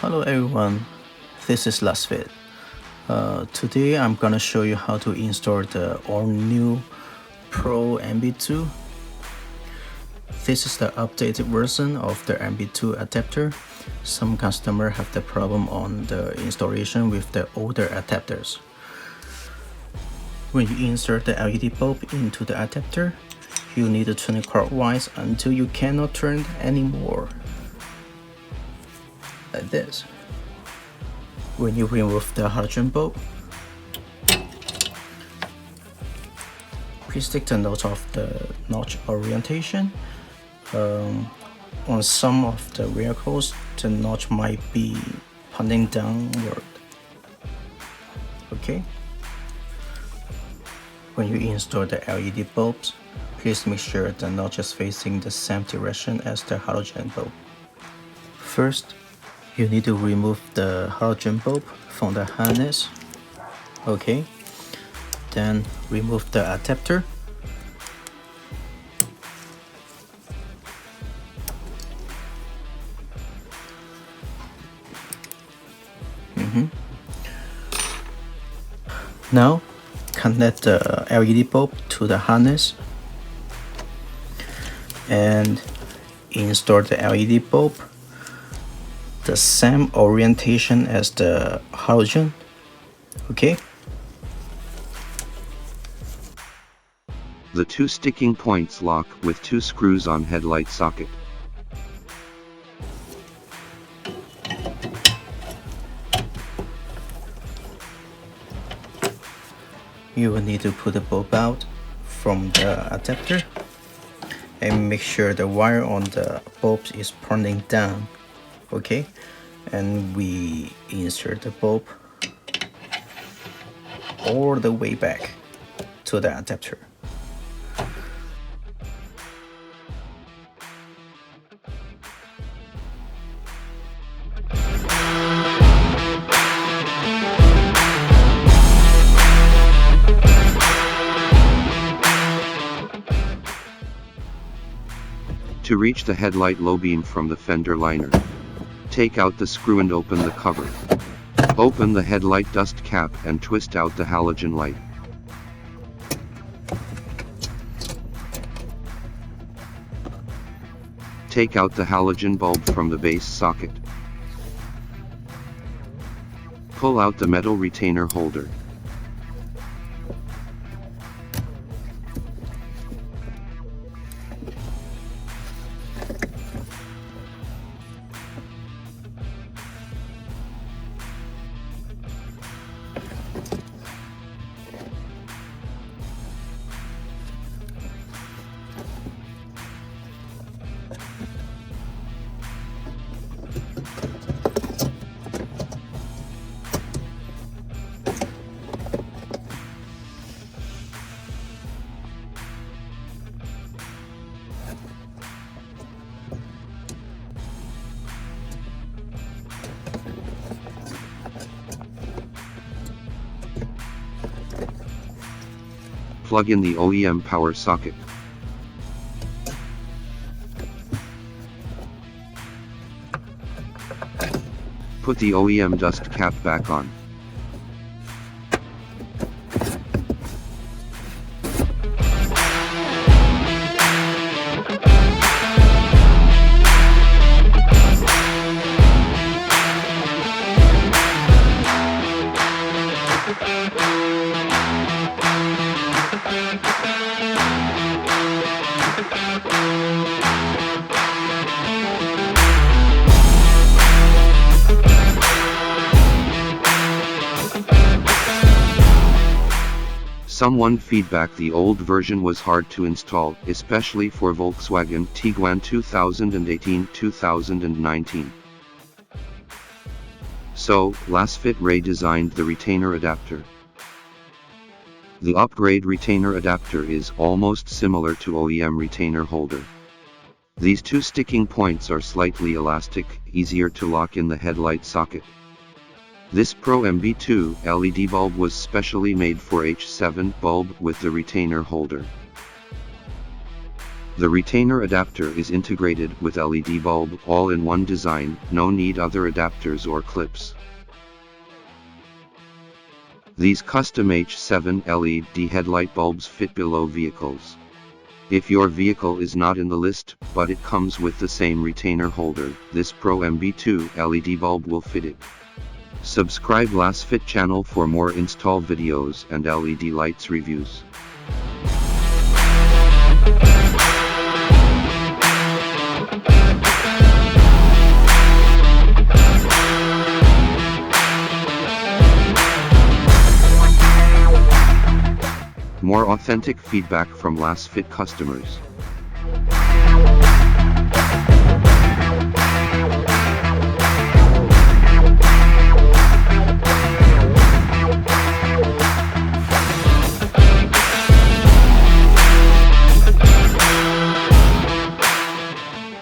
Hello everyone, this is Lasfit. Today I'm gonna show you how to install the all-new Pro-MB2. This is the updated version of the MB2 adapter. Some customers have the problem on the installation with the older adapters. When you insert the LED bulb into the adapter, you need to turn it clockwise until you cannot turn it anymore. Like this. When you remove the halogen bulb, please take the note of the notch orientation. On some of the vehicles, the notch might be pointing downward. Okay. When you install the LED bulbs, please make sure the notch is facing the same direction as the halogen bulb. First, you need to remove the halogen bulb from the harness. Okay. Then remove the adapter. Now connect the LED bulb to the harness and install the LED bulb the same orientation as the halogen. Okay. The two sticking points lock with two screws on headlight socket. You will need to pull the bulb out from the adapter and make sure the wire on the bulb is pointing down. Okay, and we insert the bulb all the way back to the adapter. To reach the headlight low beam from the fender liner, take out the screw and open the cover. Open the headlight dust cap and twist out the halogen light. Take out the halogen bulb from the base socket. Pull out the metal retainer holder. Plug in the OEM power socket. Put the OEM dust cap back on. Someone feedback the old version was hard to install, especially for Volkswagen Tiguan 2018-2019. So, Lasfit redesigned the retainer adapter. The upgrade retainer adapter is almost similar to OEM retainer holder. These two sticking points are slightly elastic, easier to lock in the headlight socket. This Pro-MB2 LED bulb was specially made for H7 bulb with the retainer holder. The retainer adapter is integrated with LED bulb all in one design, no need other adapters or clips. These custom H7 LED headlight bulbs fit below vehicles. If your vehicle is not in the list, but it comes with the same retainer holder, this Pro-MB2 LED bulb will fit it. Subscribe Lasfit channel for more install videos and LED lights reviews. More authentic feedback from Lasfit customers.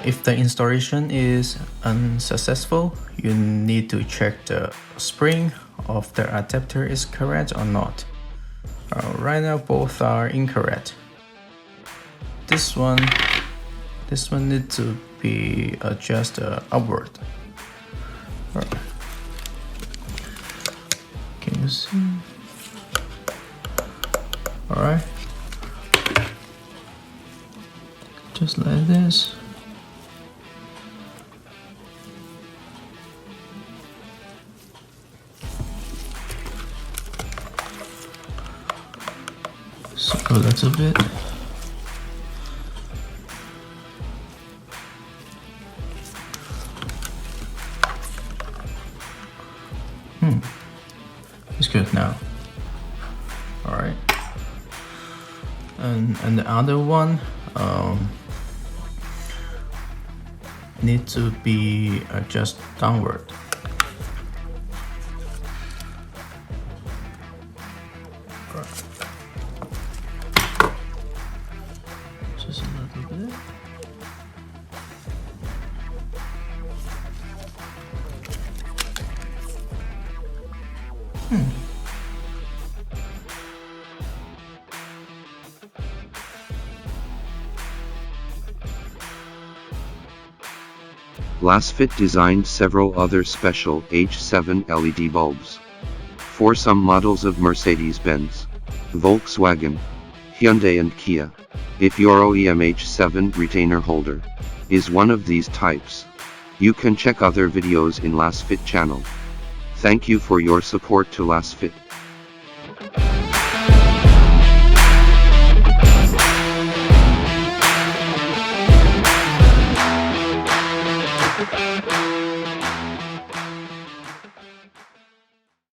If the installation is unsuccessful, you need to check the spring of the adapter is correct or not. Right now both are incorrect. This one needs to be adjusted upward. Right. Can you see? Alright. Just like this. So a little bit. It's good now. All right. And the other one need to be adjusted downward. Just a little bit. Lasfit designed several other special H7 LED bulbs for some models of Mercedes-Benz, Volkswagen, Hyundai and Kia. If your OEM H7 retainer holder is one of these types, you can check other videos in Lasfit channel. Thank you for your support to Lasfit.